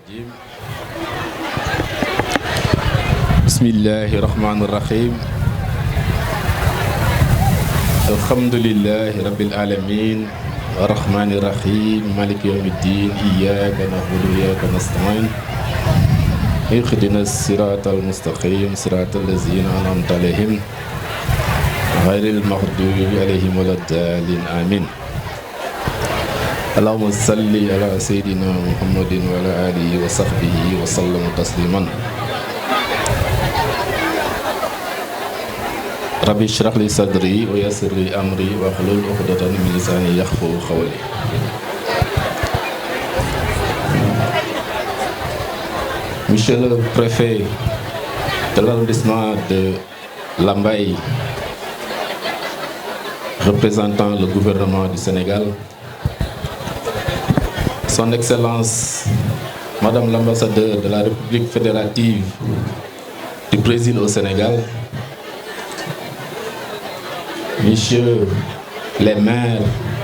الرجيم بسم الله الرحمن الرحيم الحمد لله رب العالمين الرحمن الرحيم مالك يوم الدين إياك نعبد وإياك نستعين اهدنا الصراط المستقيم صراط الذين أنعمت عليهم غير المغضوب عليهم ولا الضالين آمين اللهم صل على سيدنا محمد وعلى آله وصحبه وسلم تسليما ربي اشرح لي صدري ويسر لي أمري واحلل عقدة من لساني يفقهوا قولي. Monsieur le préfet de l'arrondissement de Lambaye, représentant le gouvernement du Sénégal, Son Excellence Madame l'ambassadeur de la République fédérative du Brésil au Sénégal, Messieurs les maires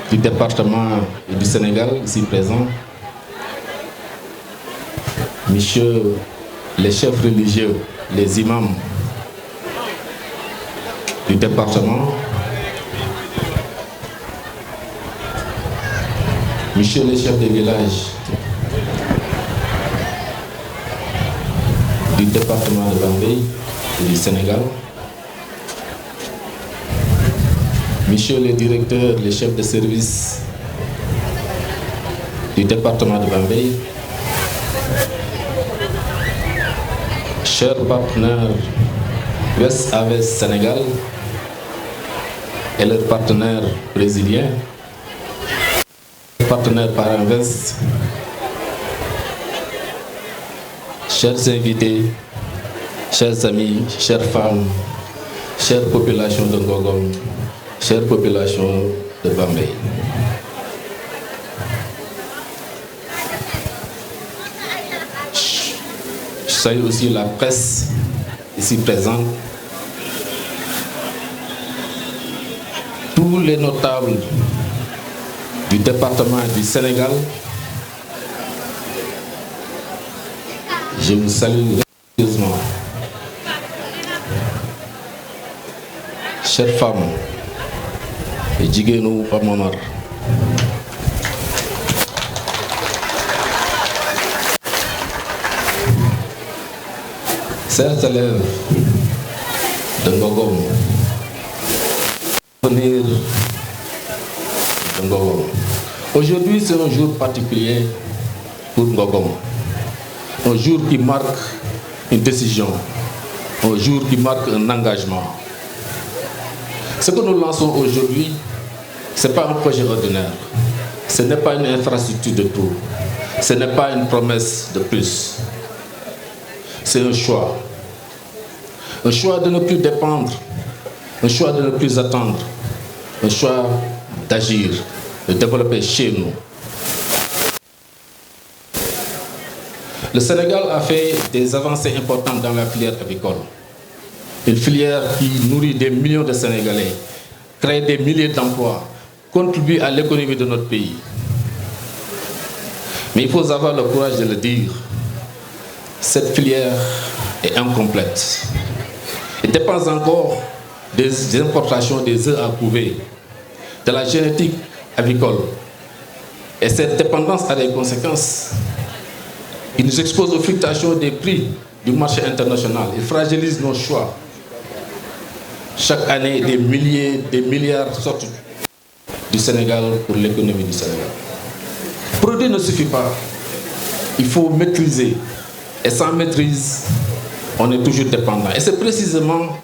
du département et du Sénégal ici présents, Messieurs les chefs religieux, les imams du département, Messieurs les chefs de village du département de Bambey et du Sénégal, Messieurs les directeurs, les chefs de service du département de Bambey, chers partenaires West Aves Sénégal et leurs partenaires brésiliens, partenaires Parinvest, chers invités, chers amis, chères femmes, chères populations de Ngogom, chères populations de Bambey. Je salue aussi la presse ici présente, tous les notables du département du Sénégal. Je vous salue respectueusement. Chères femmes et jigéenu Pape Momar, chers élèves de Ngogom, venir de Ngogom. Aujourd'hui, c'est un jour particulier pour Ngogom. Un jour qui marque une décision, un jour qui marque un engagement. Ce que nous lançons aujourd'hui, ce n'est pas un projet ordinaire, ce n'est pas une infrastructure de tout, ce n'est pas une promesse de plus. C'est un choix de ne plus dépendre, un choix de ne plus attendre, un choix d'agir, de développer chez nous. Le Sénégal a fait des avancées importantes dans la filière avicole. Une filière qui nourrit des millions de Sénégalais, crée des milliers d'emplois, contribue à l'économie de notre pays. Mais il faut avoir le courage de le dire, cette filière est incomplète. Elle dépend encore des importations des œufs à couver, de la génétique avicole. Et cette dépendance a des conséquences. Il nous expose aux fluctuations des prix du marché international. Il fragilise nos choix. Chaque année, des milliers, des milliards sortent du Sénégal pour l'économie du Sénégal. Produire ne suffit pas. Il faut maîtriser. Et sans maîtrise, on est toujours dépendant. Et c'est précisément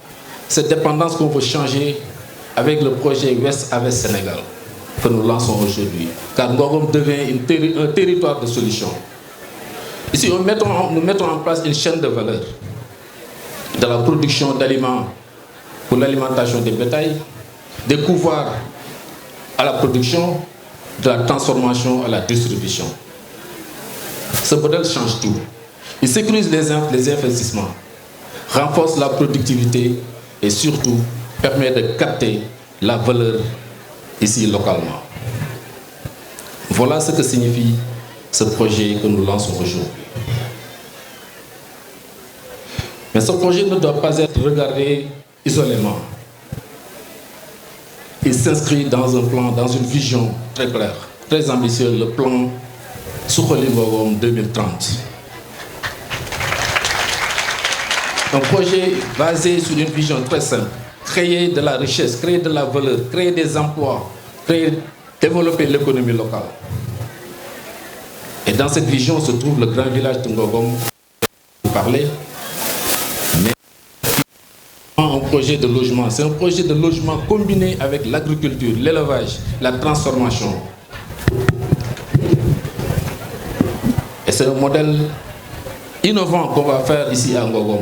cette dépendance qu'on veut changer avec le projet West Aves Sénégal que nous lançons aujourd'hui. Car Ngogom devient un territoire de solutions. Ici, nous mettons en place une chaîne de valeur de la production d'aliments pour l'alimentation des bétails, des couvoirs à la production, de la transformation à la distribution. Ce modèle change tout. Il sécurise les investissements, renforce la productivité et surtout permet de capter la valeur ici localement. Voilà ce que signifie ce projet que nous lançons aujourd'hui. Mais ce projet ne doit pas être regardé isolément. Il s'inscrit dans un plan, dans une vision très claire, très ambitieuse, le plan Suxali Ngogom 2030. Un projet basé sur une vision très simple, créer de la richesse, créer de la valeur, créer des emplois, développer l'économie locale. Et dans cette vision se trouve le grand village de Ngogom, vous parlez, mais un projet de logement. C'est un projet de logement combiné avec l'agriculture, l'élevage, la transformation. Et c'est un modèle innovant qu'on va faire ici à Ngogom,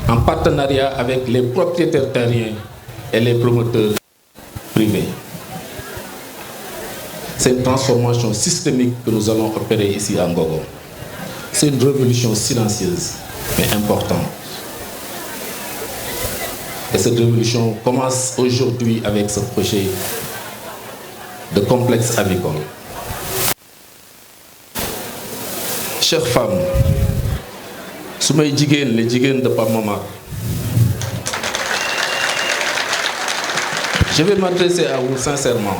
en partenariat avec les propriétaires terriens et les promoteurs privés. C'est une transformation systémique que nous allons opérer ici à Ngogom. C'est une révolution silencieuse, mais importante. Et cette révolution commence aujourd'hui avec ce projet de complexe avicole. Chères femmes, Soumay Djiguen, les Djiguen de Pape Momar, je vais m'adresser à vous sincèrement.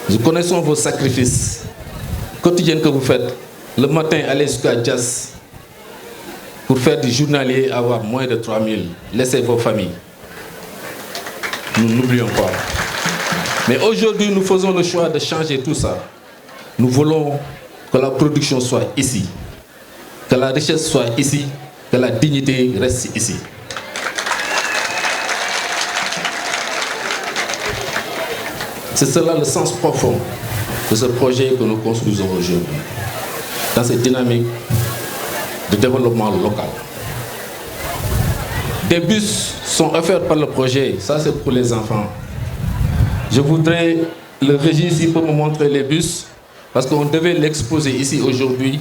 Nous connaissons vos sacrifices quotidiens que vous faites. Le matin, aller jusqu'à Dias pour faire du journalier, avoir moins de 3 000. Laissez vos familles. Nous n'oublions pas. Mais aujourd'hui, nous faisons le choix de changer tout ça. Nous voulons que la production soit ici, que la richesse soit ici, que la dignité reste ici. C'est cela le sens profond de ce projet que nous construisons aujourd'hui, dans cette dynamique de développement local. Des bus sont offerts par le projet, ça c'est pour les enfants. Je voudrais, le régime ici pour me montrer les bus, parce qu'on devait l'exposer ici aujourd'hui.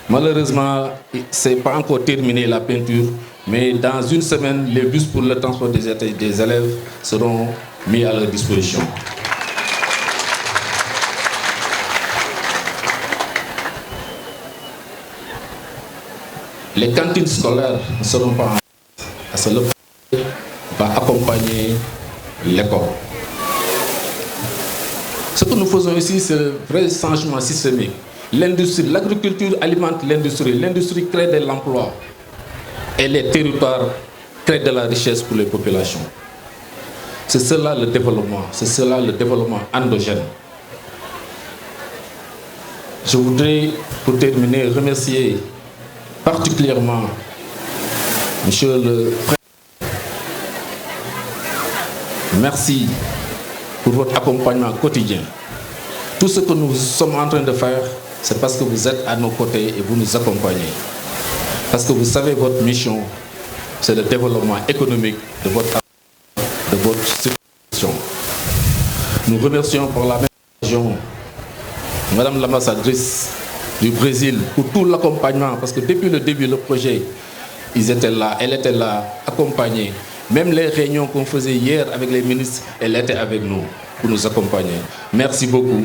Malheureusement, ce n'est pas encore terminé la peinture, mais dans une semaine, les bus pour le transport des élèves seront mis à leur disposition. Les cantines scolaires ne seront pas en parce que le projet va accompagner l'école. Ce que nous faisons ici, c'est un vrai changement systémique. L'industrie, l'agriculture alimente l'industrie. L'industrie crée de l'emploi. Et les territoires créent de la richesse pour les populations. C'est cela le développement. C'est cela le développement endogène. Je voudrais, pour terminer, remercier particulièrement Monsieur le Président. Merci pour votre accompagnement quotidien. Tout ce que nous sommes en train de faire, c'est parce que vous êtes à nos côtés et vous nous accompagnez. Parce que vous savez votre mission, c'est le développement économique de votre situation. Nous remercions pour la même région Madame l'ambassadrice du Brésil pour tout l'accompagnement, parce que depuis le début du projet, ils étaient là, elle était là, accompagnée. Même les réunions qu'on faisait hier avec les ministres, elle était avec nous pour nous accompagner. Merci beaucoup.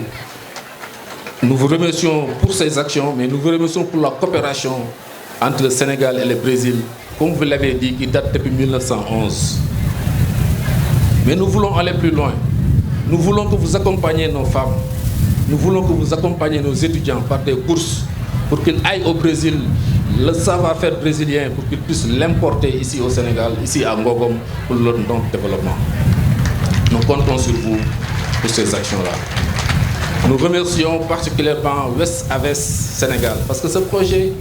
Nous vous remercions pour ces actions, mais nous vous remercions pour la coopération entre le Sénégal et le Brésil, comme vous l'avez dit, qui date depuis 1911. Mais nous voulons aller plus loin. Nous voulons que vous accompagniez nos femmes. Nous voulons que vous accompagniez nos étudiants par des bourses pour qu'ils aillent au Brésil, le savoir-faire brésilien, pour qu'ils puissent l'importer ici au Sénégal, ici à Ngogom, pour leur développement. Nous comptons sur vous pour ces actions-là. Nous remercions particulièrement West Aves Sénégal, parce que ce projet,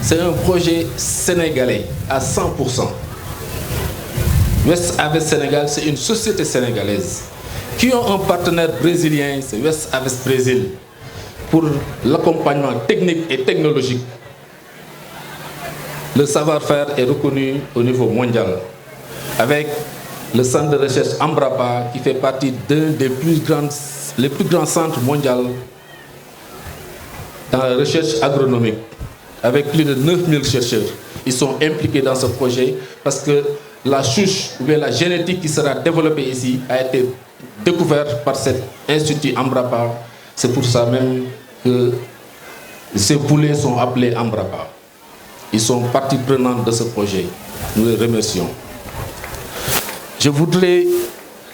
c'est un projet sénégalais à 100%. West Aves Sénégal, c'est une société sénégalaise qui ont un partenaire brésilien, c'est West Aves Brésil, pour l'accompagnement technique et technologique. Le savoir-faire est reconnu au niveau mondial, avec le centre de recherche Embrapa, qui fait partie d'un des plus grands centres mondiaux dans la recherche agronomique, avec plus de 9000 chercheurs. Ils sont impliqués dans ce projet parce que la souche ou bien la génétique qui sera développée ici a été découverte par cet institut Embrapa. C'est pour ça même que Ces poulets sont appelés Ambrapa. Ils sont partie prenante de ce projet. Nous les remercions. Je voudrais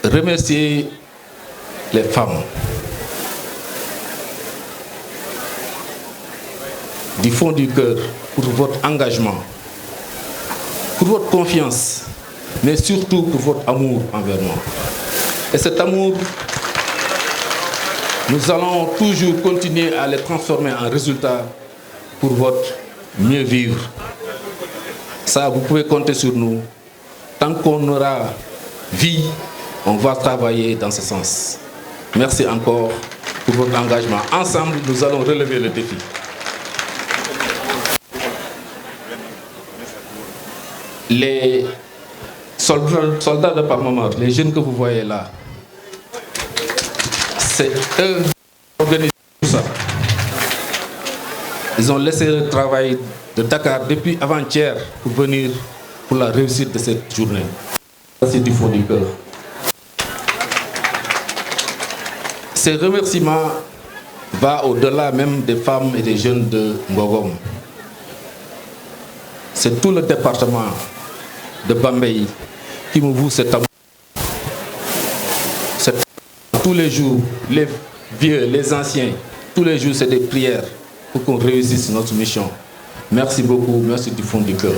remercier les femmes du fond du cœur pour votre engagement, pour votre confiance, mais surtout pour votre amour envers moi. Et cet amour, nous allons toujours continuer à les transformer en résultats pour votre mieux vivre. Ça, vous pouvez compter sur nous. Tant qu'on aura vie, on va travailler dans ce sens. Merci encore pour votre engagement. Ensemble, nous allons relever le défi. Les soldats de Parmamar, les jeunes que vous voyez là, c'est eux qui organisent tout ça. Ils ont laissé le travail de Dakar depuis avant-hier pour venir pour la réussite de cette journée. C'est du fond du cœur. Ces remerciements vont au-delà même des femmes et des jeunes de Ngogom. C'est tout le département de Bambey qui me voue cet amour. Tous les jours, les vieux, les anciens, tous les jours, c'est des prières pour qu'on réussisse notre mission. Merci beaucoup, merci du fond du cœur.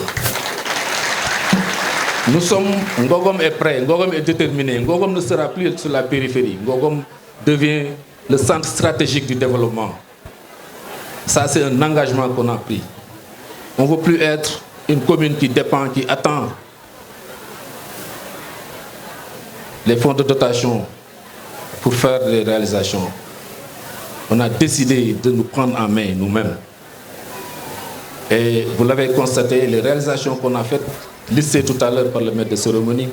Nous sommes, Ngogom est prêt, Ngogom est déterminé. Ngogom ne sera plus sur la périphérie. Ngogom devient le centre stratégique du développement. Ça, c'est un engagement qu'on a pris. On ne veut plus être une commune qui dépend, qui attend les fonds de dotation pour faire les réalisations. On a décidé de nous prendre en main nous-mêmes. Et vous l'avez constaté, les réalisations qu'on a faites, listées tout à l'heure par le maître de cérémonie,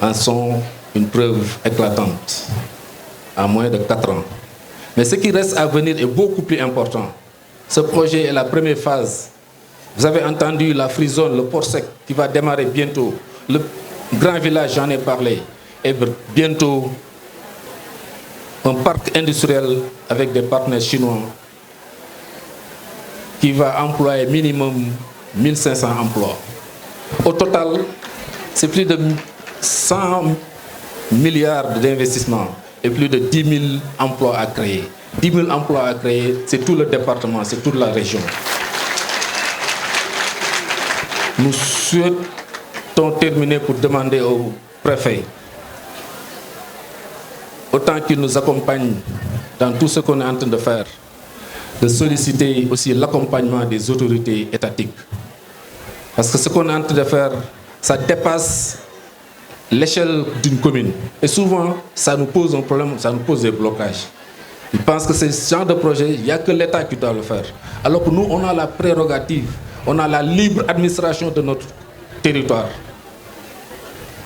en sont une preuve éclatante, à moins de 4 ans. Mais ce qui reste à venir est beaucoup plus important. Ce projet est la première phase. Vous avez entendu la free zone, le port sec qui va démarrer bientôt. Le grand village, j'en ai parlé. Et bientôt, un parc industriel avec des partenaires chinois qui va employer minimum 1500 emplois. Au total, c'est plus de 100 milliards d'investissements et plus de 10 000 emplois à créer. 10 000 emplois à créer, c'est tout le département, c'est toute la région. Nous souhaitons terminer pour demander au préfet, autant qu'il nous accompagne dans tout ce qu'on est en train de faire, de solliciter aussi l'accompagnement des autorités étatiques. Parce que ce qu'on est en train de faire, ça dépasse l'échelle d'une commune. Et souvent, ça nous pose un problème, ça nous pose des blocages. Ils pensent que c'est ce genre de projet, il n'y a que l'État qui doit le faire. Alors que nous, on a la prérogative, on a la libre administration de notre territoire.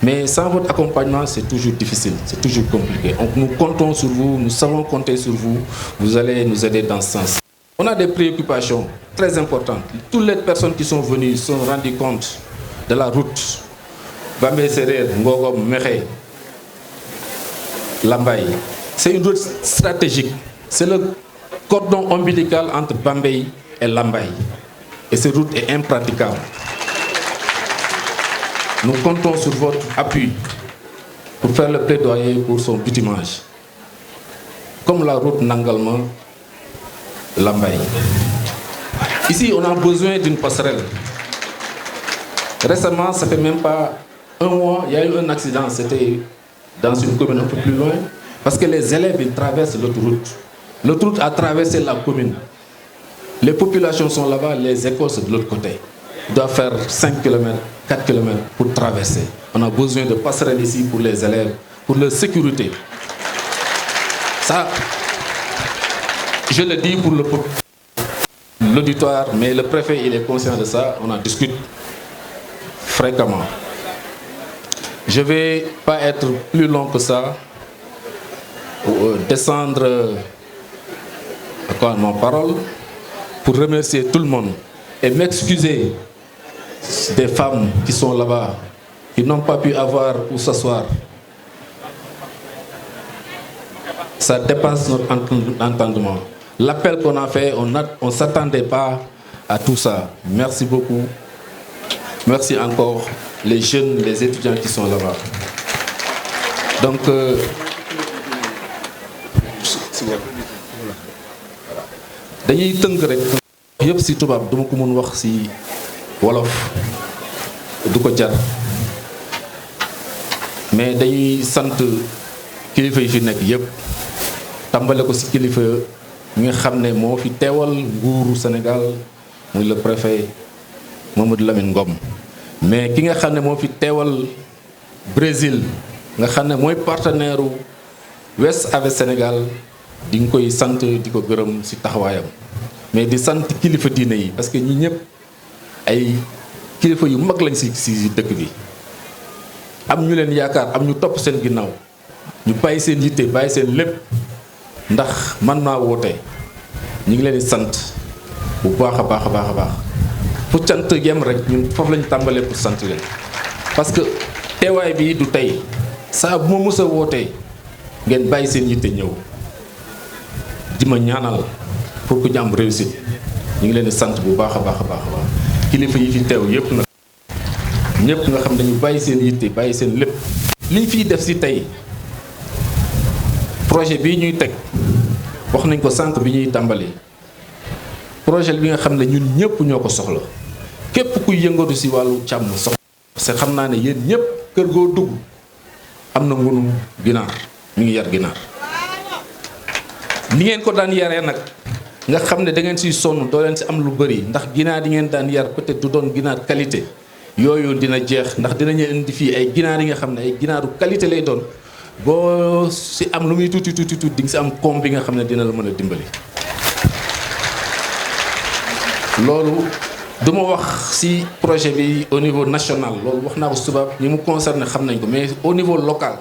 Mais sans votre accompagnement, c'est toujours difficile, c'est toujours compliqué. Donc nous comptons sur vous, nous savons compter sur vous, vous allez nous aider dans ce sens. On a des préoccupations très importantes. Toutes les personnes qui sont venues se sont rendues compte de la route Bambey Serer, Ngogom, Mekhe, Lambaye. C'est une route stratégique. C'est le cordon ombilical entre Bambey et Lambaye. Et cette route est impraticable. Nous comptons sur votre appui pour faire le plaidoyer pour son bitumage. Comme la route Nangalma-Lambaye. Ici, on a besoin d'une passerelle. Récemment, ça fait même pas un mois, il y a eu un accident. C'était dans une commune un peu plus loin. Parce que les élèves, ils traversent l'autoroute. L'autoroute a traversé la commune. Les populations sont là-bas, les écoles sont de l'autre côté. Ils doivent faire 5 km, 4 km pour traverser. On a besoin de passerelles ici pour les élèves, pour leur sécurité. Ça, je le dis pour l'auditoire, mais le préfet, il est conscient de ça. On en discute fréquemment. Je ne vais pas être plus long que ça. Descendre encore ma parole pour remercier tout le monde et m'excuser des femmes qui sont là-bas, qui n'ont pas pu avoir où s'asseoir. Ça dépasse notre entendement. l'appel qu'on a fait, on ne s'attendait pas à tout ça. Merci beaucoup. Merci encore les jeunes, les étudiants qui sont là-bas. Donc, dañuy tënk rek yëpp ci tubaab duma ko mën wax ci wolof du ko jar mais dañuy sant kilifa yi fi nekk yëpp tàmbale ko ci kilifa ñi nga xam ne moo fi teewal nguuru Sénégal muy le préfet Mamadou Lamine Ngom mais ki nga xam ne moo fi teewal Brésil nga xam ne mooy partenaire u West Ave Sénégal di nga koy sant di ko gërëm ci taxawaayam mais di sant kilifa diine yi parce que ñi ñëpp ay kilifa yu mag lañ ci dëkk bi am ñu leen yaakaar am ñu topp seen ginnaaw ñu bàyyi seen yitte bàyyi seen lépp ndax man naa woote ñu ngi leen di sant bu baax a baax a baax a baax fu cant yem rek ñun foofu lañu tàmbalee pour sant leen parce que teewaay bi du tey saa bu ma mës a wootee ngeen bàyyi seen yitte ñëw di ma ñaanal pour que ñu am réussite ñu ngi leen di sant bu baax a baax a baax a baax kilifa yi fi teew yëpp nag ñëpp nga xam dañu bàyyi seen yitte bàyyi seen lépp liñ fiy def ci tey projet bii ñuy teg wax nañ ko sànq bi ñuy tàmbali projet bi nga xam ne ñun ñëpp ñoo ko soxla képp kuy yëngatu ci wàllu càmm soxla parce que xam naa ne yéen ñëpp kër goo dugg am na ngunu ginaar ñu ngi yar ginaar ni ngeen ko daan yaree nag nga xam ne da ngeen ciy sonn doo leen ci am lu bari ndax ginaar yi ngeen daan yar peut-être du doon ginaar qualité yooyu dina jeex ndax dinañu indi fii ay ginaar yi nga xam ne ay ginaaru qualité lay doon boo ci am lu muy tuuti tuuti tuuti di nga ci am koom bi nga xam ne dina la mën a dimbali. loolu du ma wax ci projet bi au niveau national loolu wax naa ko suba ñi mu concerné xam nañ ko mais au niveau local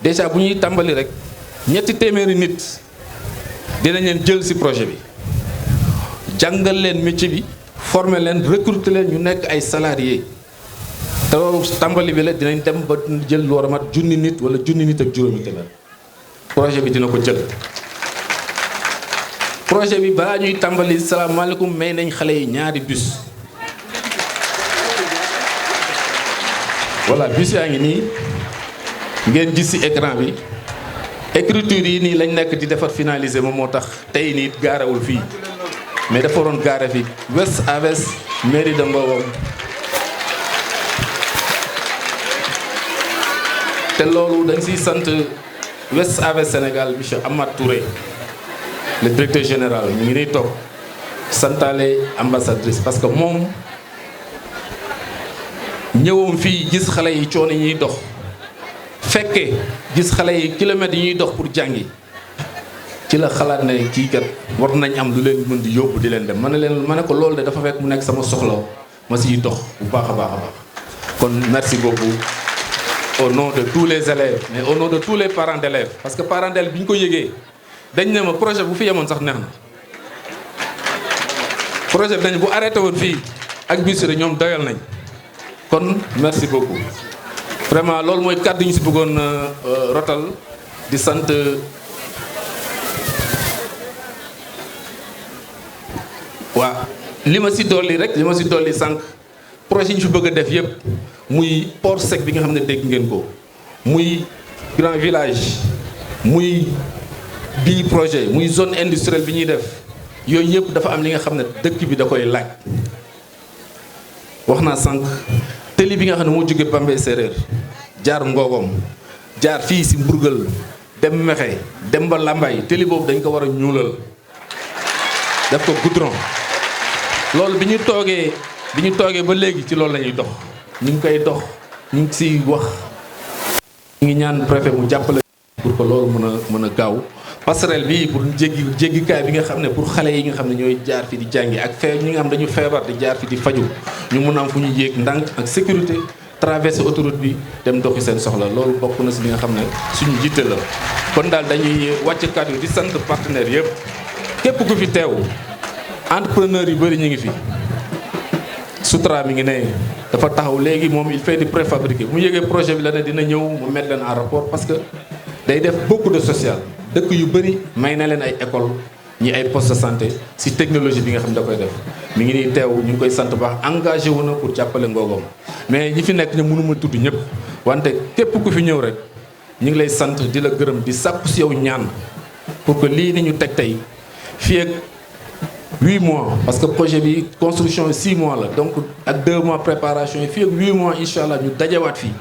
déjà bu ñuy tàmbali rek ñetti téeméeri nit dinañ leen jël ci projet bi jàngal leen métier bi former leen recruter leen ñu nekk ay salariés te loolu tàmbali bi la dinañ dem ba jël lu war a mat junni nit wala junni nit ak juróomi téeméer projet bi dina ko jël. projet bi balaa ñuy tàmbali salaamaaleykum may nañ xale yi ñaari bus voilà bus yaa ngi nii ngeen gis ci écran bi écriture yi nii lañ nekk di defar finaliser moom moo tax tey nii gaarewul fii mais dafa waroon gaare fi West Aves mairie de Mbowam te loolu dañ ciy sant West Aves Sénégal monsieur Amath Touré le directeur général mu ngi nii toog santaale ambassadrice parce que moom ñëwam fii gis xale yi coono yi ñuy dox fekke gis xale yi kilomètres yi ñuy dox pour jàngi ci la xalaat ne kii kat war nañ am lu leen mën di yóbbu di leen dem ma ne ko loolu de dafa fekk mu nekk sama soxla ma siy dox bu baax a baax a baax kon merci beaucoup au nom de tous les élèves mais au nom de tous les parents d'élèves parce que parents d'élèves bi ñu ko yëgee dañ ne ma projet bu fi yemoon sax neex na projet bi dañ bu arrêté woon fii ak Bichri ñoom doyal nañ kon merci beaucoup vraiment loolu mooy kàddu ñu si bëggoon rotal di sant waa li ma si dolli rek li ma si dolli sànq projet yi ñu fi bëgg a def yëpp muy port sec bi nga xam ne dégg ngeen ko muy grand village muy bii projet muy zone industrielle bi ñuy def yooyu yëpp dafa am li nga xam ne dëkk bi da koy laaj wax naa sànq tëli bi nga xam ne moo jóge Bambey Séeréer jaar Ngogom jaar fii si Mbourgal dem Mexe dem ba Lambaye tëli boobu dañ ko war a ñuulal def ko goudron loolu bi ñu toogee ba léegi ci loolu la ñuy dox ñu ngi koy dox ñu ngi siy wax ñu ngi ñaan préfet mu jàppale pour que loolu mën a gaaw passerelle bi pour jéggikaay bi nga xam ne pour xale yi nga xam ne ñooy jaar fi di jàngi ak ñi nga xam dañu feebar di jaar fi di faju ñu mun a am fu ñu yéeg ndànk ak sécurité traverser autoroute bi dem doxi seen soxla loolu bokk na si li nga xam ne suñu jiite la kon daal dañuy wàcc kàddu di sant partenaires yëpp képp ku fi teew entrepreneur yu bëri ñu ngi fi Soutra mi ngi ne dafa taxaw léegi moom il fait du préfabriqué bu mu yëgee projet bi la ne dina ñëw mu mettre leen en rapport parce que day def beaucoup de social dëkk yu bëri may na leen ay école ñi ay poste de santé si technologie bi nga xam da koy def mi ngi nii teew ñu ngi koy sant baax engagé wu na pour jàppale Ngogom mais ñi fi nekk ne mënuma tudd ñëpp wante képp ku fi ñëw rek ñu ngi lay sant di la gërëm di sàkku si yow ñaan pour que lii ni ñu teg tey fii ak 8 mois parce que projet bi construction 6 mois la donc ak 2 mois préparation yi fii ak 8 mois incha allah ñu dajawaat fii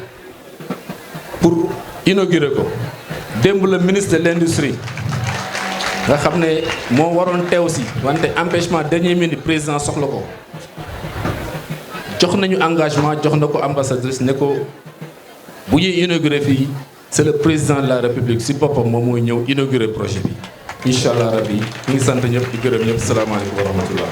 pour inaugurer ko démb le ministre de l'industrie nga xam ne moo waroon teew si wante empêchement dernière minute président soxla ko jox nañu engagement jox na ko ambassadrice ne ko bu ñuy inaugurer fii c'est le président de la république si boppam moom mooy ñëw inaugurer projet bi incha allah rabbi ñu ngi sant ñëpp di gërëm ñëpp salaamaaleykum wa rahmatullah